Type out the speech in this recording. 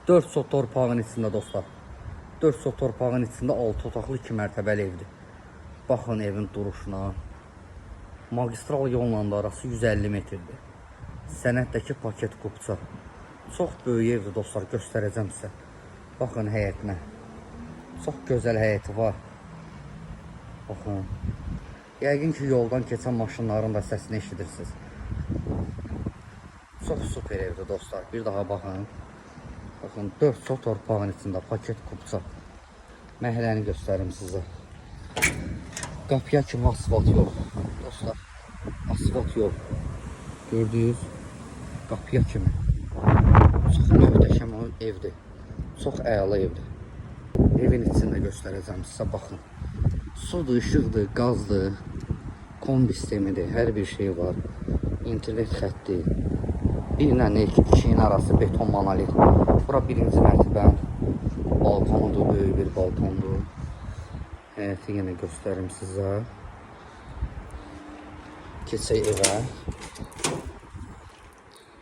4 sot torpağın içində dostlar. 4 sot torpağın içində 6 otaqlı 2 mərtəbəli evdir. Baxın evin duruşuna. Magistral yolla da arası 150 metrdir. Sənətdəki paket qubça. Çox böyük evdir dostlar, göstərəcəm sizə. Baxın həyətinə. Çox gözəl həyəti var. Baxın. Yəqin ki, yoldan keçən maşınların da səsini eşidirsiniz. Çox super evdir dostlar. Bir daha baxın. Baxın 4 sot torpağın içində paket qubça. Məhləni göstərim sizə. Qapıya kimi asfalt yol. Dostlar, asfalt yol. Gördünüz? Qapıya kimi. Çox möhtəşəm evdir. Çox əla evdir. Evin içində göstərəcəm sizə, baxın. Sudur, işıqdır, qazdır, kombi sistemidir, hər bir şey var. İnternet xətti. Birlə ikinin arası beton monolit. Bura birinci mərtəbə balkonudur, böyük bir balkondur. Həyəti yenə göstərim sizə. Keçək evə.